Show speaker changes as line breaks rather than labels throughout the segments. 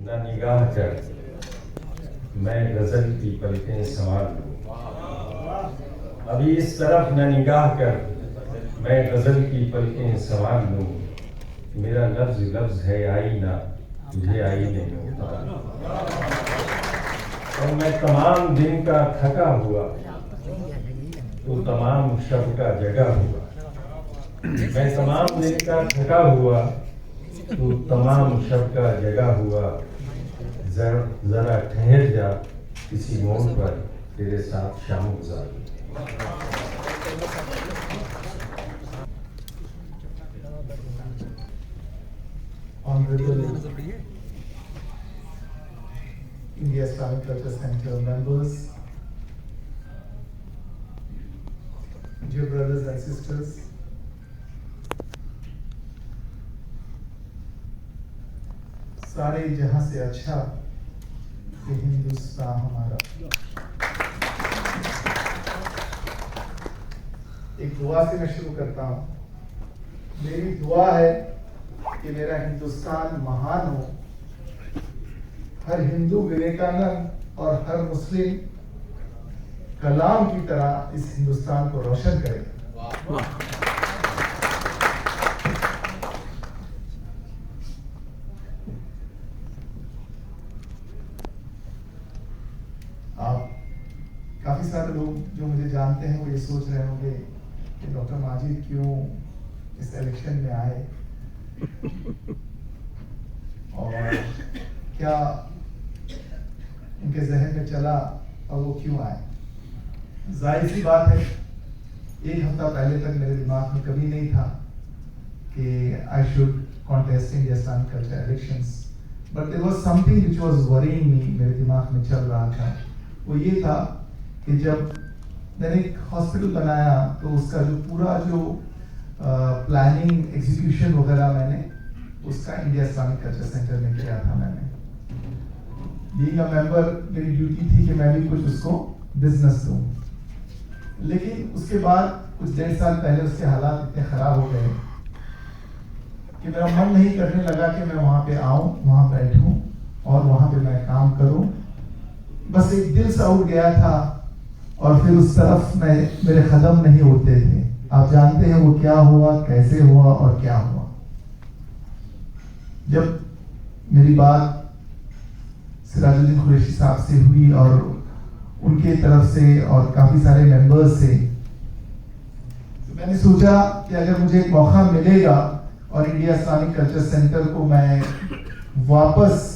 न निगाह कर मैं गजल की पलकें संभाल लूं। अभी इस तरफ न निगाह कर मैं गजल की पलकें संभाल लूं। मेरा लफ्ज लफ्ज है आईना, तुझे आईने में उतार लूं। और मैं तमाम दिन का थका हुआ तो तमाम शब का जगा हुआ। मैं तमाम दिन का थका हुआ तो तमाम शब का जगा हुआ। जरा ठहर जा किसी मोड़ पर तेरे साथ शाम गुजार लूं।
Honorable India Islamic Culture Center members, dear brothers and sisters, सारे जहां से अच्छा ये हिंदुस्तान हमारा। एक दुआ से मैं शुरू करता हूं। मेरी दुआ है कि मेरा हिंदुस्तान महान हो, हर हिंदू विवेकानंद और हर मुस्लिम कलाम की तरह इस हिंदुस्तान को रोशन करे। आप काफी सारे लोग जो मुझे जानते हैं वो ये सोच रहे होंगे कि डॉक्टर माजिद क्यों इस इलेक्शन में आए और क्या उनके जहन में चला और वो क्यों आए। जाहिर सी बात है, एक हफ्ता पहले तक मेरे दिमाग में कभी नहीं था कि I should contest in Islamic culture elections, but there was something which was worrying me. मेरे दिमाग में चल रहा था वो ये था कि जब मैंने एक हॉस्पिटल बनाया तो उसका जो पूरा जो प्लानिंग एग्जीक्यूशन वगैरह मैंने उसका इंडिया इस्लामिक कल्चर सेंटर में किया था। मैंने बीइंग अ मेंबर मेरी ड्यूटी थी कि मैं भी कुछ उसको बिजनेस दूं, लेकिन उसके बाद कुछ 1.5 साल पहले उसके हालात इतने खराब हो गए कि मेरा मन नहीं करने लगा कि मैं वहां पे आऊं, वहां बैठूं और वहां पे मैं काम करूं। बस एक दिल सा उठ गया था और फिर उस तरफ मेरे कदम नहीं होते थे। आप जानते हैं वो क्या हुआ, कैसे हुआ और क्या हुआ। जब मेरी बात सिराजुद्दीन कुरैशी साहब से हुई और उनके तरफ से और काफी सारे मेंबर्स से, तो मैंने सोचा कि अगर मुझे एक मौका मिलेगा और इंडिया इस्लामिक कल्चर सेंटर को मैं वापस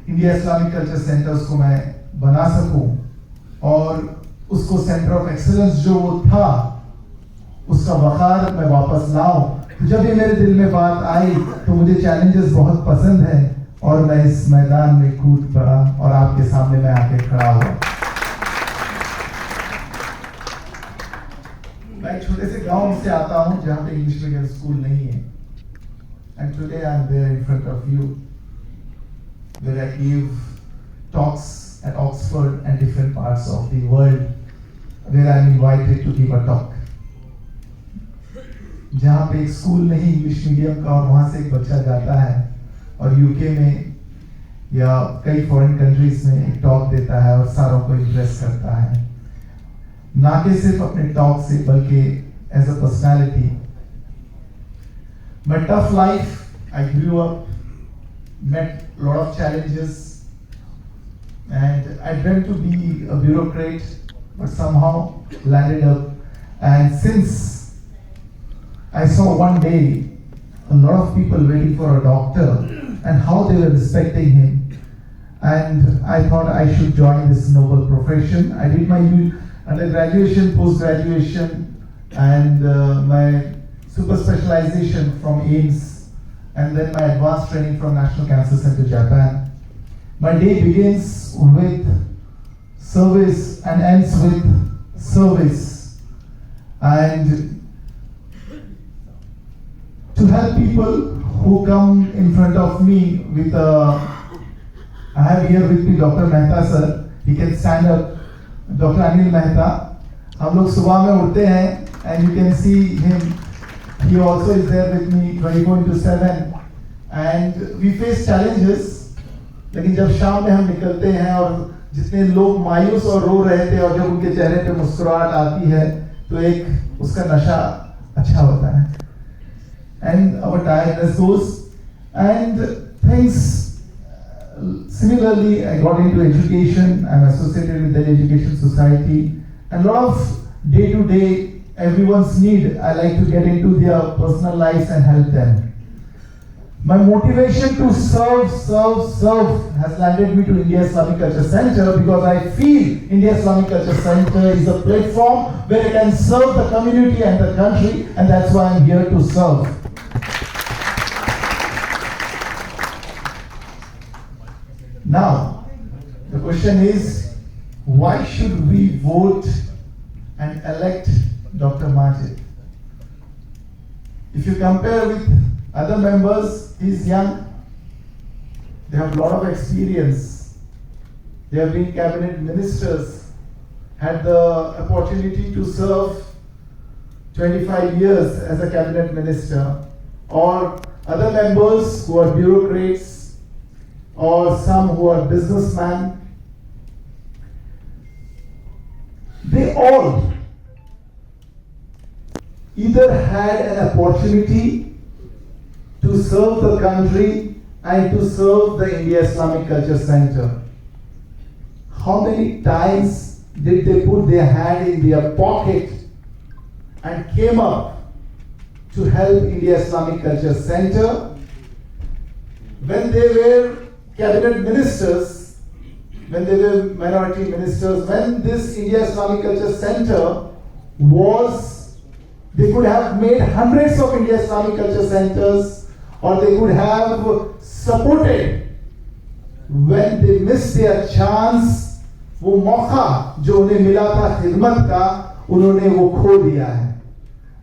इंडिया इस्लामिक कल्चर सेंटर्स को मैं बना सकूं और उसको सेंटर ऑफ एक्सीलेंस जो वो था उसका वकार मैं वापस लाऊं, तो जब ये मेरे दिल में बात आई तो मुझे चैलेंजेस बहुत पसंद है और मैं इस मैदान में कूद पड़ा और आपके सामने मैं आके खड़ा हुआ। मैं एक छोटे से गांव से आता हूं जहां पे इंग्लिश मीडियम स्कूल नहीं है, and today I am there in front of you where I give talks at Oxford and different parts of the world where I am invited to give a talk. जहाँ पे एक school नहीं English medium का और वहाँ से एक बच्चा जाता है और यूके में या कई फॉरेन कंट्रीज में एक टॉक देता है और सारों को इम्प्रेस करता है, ना कि सिर्फ अपने टॉक से बल्कि as a personality. My tough life, I grew up, met a lot of challenges, and I dreamt to be a bureaucrat, but somehow landed up. And since I saw one day a lot of people waiting for a doctor and how they were respecting him, and I thought I should join this noble profession. I did my undergraduation, post-graduation, and my super specialization from AIMS, and then my advanced training from National Cancer Center, Japan. My day begins with service and ends with service. And to help people who come in front of me with I have here with me Dr. Mehta sir. He can stand up. Dr. Anil Mehta. हम लोग सुबह में उठते हैं and you can see him. He also is there with me 24/7, and we face challenges, लेकिन जब शाम में हम निकलते हैं और जितने लोग मायूस और रो रहे थे और जब उनके चेहरे पे मुस्कुराहट आती है तो एक उसका नशा अच्छा होता है. And our tiredness goes, and things similarly I got into education. I'm associated with the Education Society, and a lot of day to day everyone's need I like to get into their personal lives and help them. My motivation to serve has landed me to India Islamic Culture Center, because I feel India Islamic Culture Center is a platform where I can serve the community and the country, and that's why I'm here to serve. Now, the question is, why should we vote and elect Dr. Majid? If you compare with other members, he's young, they have a lot of experience, they have been cabinet ministers, had the opportunity to serve 25 years as a cabinet minister, or other members who are bureaucrats, or some who are businessmen. They all either had an opportunity to serve the country and to serve the India Islamic Culture Center. How many times did they put their hand in their pocket and came up to help India Islamic Culture Center? When they were cabinet ministers, when they were minority ministers, when this India Islamic Culture Center was, they could have made hundreds of India Islamic Culture Centers, or they could have supported. When they missed their chance, वो मौका जो उन्हें मिला था खिदमत का, उन्होंने वो खो दिया है.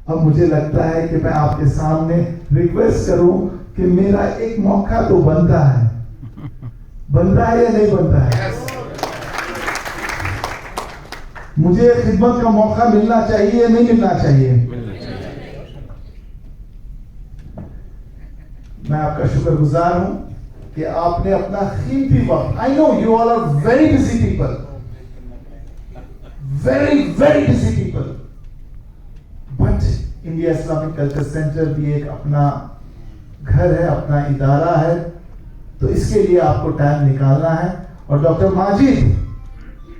अब मुझे लगता है कि मैं आपके सामने रिक्वेस्ट करूं कि मेरा एक मौका तो बनता है या नहीं बनता है? मुझे खिदमत का मौका मिलना चाहिए या नहीं मिलना चाहिए? मैं आपका शुक्रगुजार हूं कि आपने अपना कीमती वक्त, I know you all are very busy people, very busy people, but India Islamic culture centre भी एक अपना घर है, अपना इदारा है, तो इसके लिए आपको टाइम निकालना है. और डॉक्टर माजिद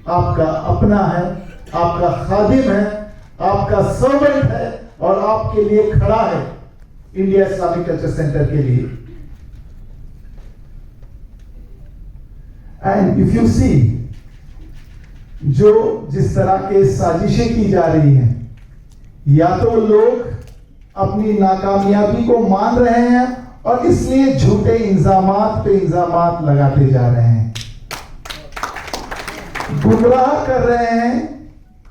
आपका अपना है, आपका खादिम है, आपका सर्वेंट है, और आपके लिए खड़ा है इंडिया इस्लामिक कल्चर सेंटर के लिए. एंड इफ यू सी, जो जिस तरह के साजिशें की जा रही हैं, या तो लोग अपनी नाकामयाबी को मान रहे हैं और इसलिए झूठे इल्जामात पे इल्जामात लगाते जा रहे हैं, गुमराह कर रहे हैं,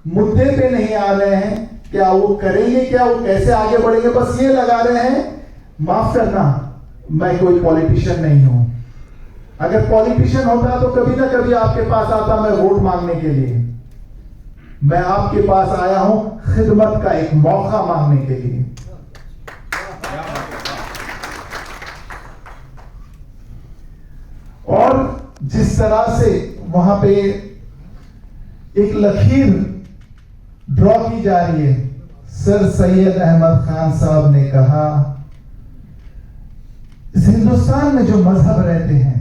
मुद्दे पे नहीं आ रहे हैं, क्या वो करेंगे, क्या वो कैसे आगे बढ़ेंगे, बस ये लगा रहे हैं. माफ करना, मैं कोई पॉलिटिशियन नहीं हूं. अगर पॉलिटिशियन होता तो कभी ना कभी आपके पास आता मैं वोट मांगने के लिए. मैं आपके पास आया हूं खिदमत का एक मौका मांगने के लिए. और जिस तरह से वहां पे एक लकीर ड्रॉ की जा रही है, सर सैयद अहमद खान साहब ने कहा, इस हिंदुस्तान में जो मजहब रहते हैं,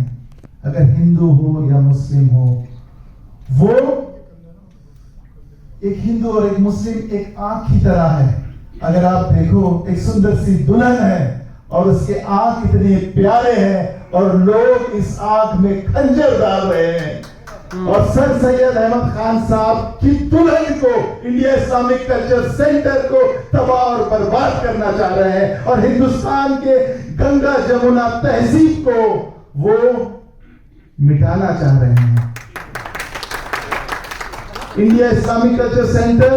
अगर हिंदू हो या मुस्लिम हो, वो एक हिंदू और एक मुस्लिम एक आंख की तरह है. अगर आप देखो, एक सुंदर सी दुल्हन है और उसके आंख इतने प्यारे हैं और लोग इस आंख में खंजर डाल रहे हैं. और सर सैयद अहमद खान साहब की दुल्हन को, इंडिया इस्लामिक कल्चर सेंटर को तबाह और बर्बाद करना चाह रहे हैं, और हिंदुस्तान के गंगा जमुना तहजीब को वो मिटाना चाह रहे हैं. India Islamic culture centre,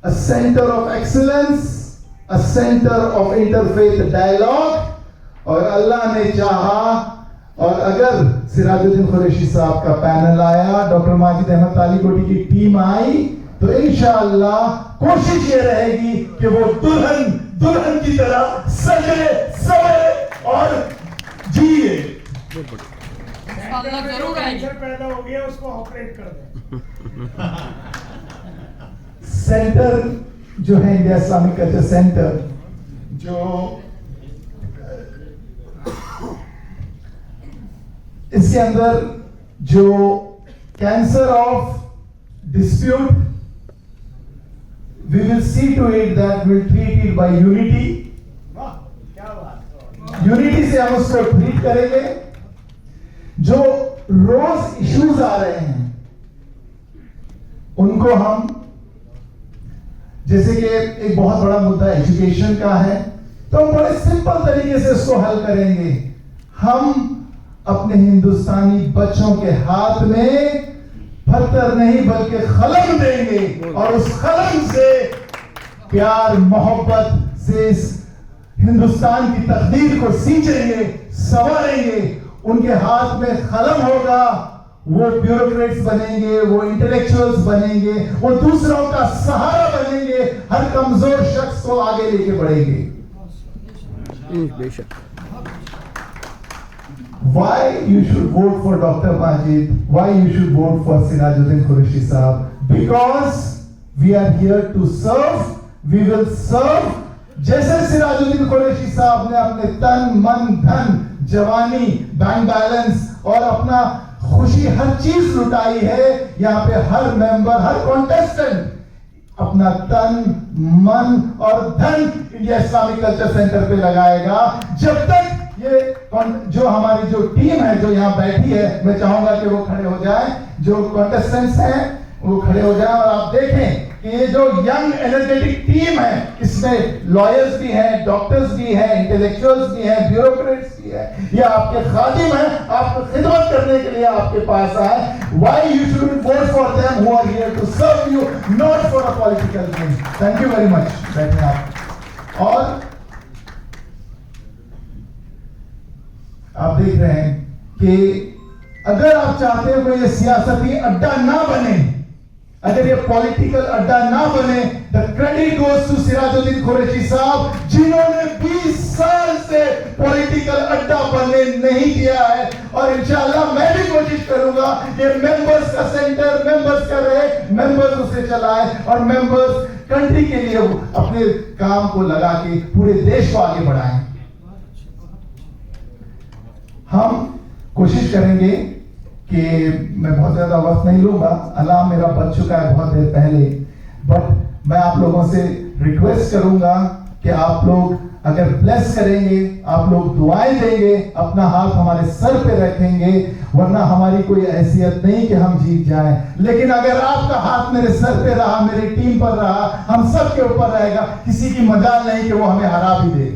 a centre of excellence, a centre of interfaith dialogue, और अल्लाह ने चाहा और अगर सिराजुद्दीन कुरैशी साहब का पैनल आया, डॉक्टर माजिद अहमद तालीकोटी की टीम आई, तो इंशाअल्लाह कोशिश ये रहेगी कि वो दुल्हन की तरह सजे सवरे और जिए।
अल्लाह जरूर आएगी।
कैंसर पैदा हो गया, उसको ऑपरेट कर दे।
सेंटर जो है इंडिया इस्लामिक कल्चर सेंटर, जो इसके अंदर जो cancer of dispute, we will see to it that will treat it by unity.
वाह, क्या बात।
यूनिटी से हम उसको ट्रीट करेंगे। जो रोज इश्यूज आ रहे हैं उनको हम, जैसे कि एक बहुत बड़ा मुद्दा एजुकेशन का है, तो हम बड़े सिंपल तरीके से उसको हल करेंगे। हम अपने हिंदुस्तानी बच्चों के हाथ में पत्थर नहीं बल्कि कलम देंगे और उस कलम से प्यार मोहब्बत से इस हिंदुस्तान की तकदीर को सींचेंगे, संवारेंगे। उनके हाथ में कलम होगा, वो ब्यूरोक्रेट्स बनेंगे, वो इंटेलेक्चुअल्स बनेंगे, वो दूसरों का सहारा बनेंगे, हर कमजोर शख्स को आगे लेके बढ़ेंगे।
बेशक।
Why you should vote for Dr. Majid? Why you should vote for Sirajuddin Qureshi Sahab? Because we are here to serve. We will serve. जैसे सिराजुद्दीन कुरैशी साहब ने अपने तन मन धन जवानी बैंक बैलेंस और अपना खुशी हर चीज लुटाई है, यहाँ पे हर मेंबर हर कॉन्टेस्टेंट अपना तन मन और धन इंडिया इस्लामिक कल्चर सेंटर पे लगाएगा। जब तक ये जो हमारी जो टीम है जो यहाँ बैठी है, मैं चाहूंगा कि वो खड़े हो जाए, जो कॉन्टेस्टेंट्स हैं वो खड़े हो जाए और आप देखें कि ये जो यंग एनर्जेटिक टीम है, इसमें लॉयर्स भी हैं, डॉक्टर्स भी हैं, इंटेलेक्चुअल्स भी हैं, ब्यूरोक्रेट्स भी हैं। ये आपके खादिम हैं, आपको खिदमत करने के लिए आपके पास आए। Why you should vote for them who are here to serve you, not for a political gain. Thank you very much. बैठे आप। और आप देख रहे हैं कि अगर आप चाहते हो कि ये सियासती अड्डा ना बने, अगर ये पॉलिटिकल अड्डा ना बने, the credit goes to Sirajuddin Qureshi साहब, जिन्होंने 20 साल से पॉलिटिकल अड्डा बनने नहीं दिया है। और इंशाअल्लाह मैं भी कोशिश करूंगा कि मेंबर्स का सेंटर मेंबर्स का रहे, मेंबर्स उसे चलाएं और मेंबर्स कंट्री के लिए अपने काम को लगा के पूरे देश को आगे बढ़ाएं। हम कोशिश करेंगे कि मैं बहुत ज्यादा वक्त नहीं लूंगा, अलार्म मेरा बज चुका है बहुत देर पहले, बट मैं आप लोगों से रिक्वेस्ट करूंगा कि आप लोग अगर ब्लेस करेंगे, आप लोग दुआएं देंगे, अपना हाथ हमारे सर पे रखेंगे, वरना हमारी कोई हैसियत नहीं कि हम जीत जाएं। लेकिन अगर आपका हाथ मेरे सर पे रहा, मेरी टीम पर रहा, हम सब के ऊपर रहेगा, किसी की मजाल नहीं कि वो हमें हरा भी दे।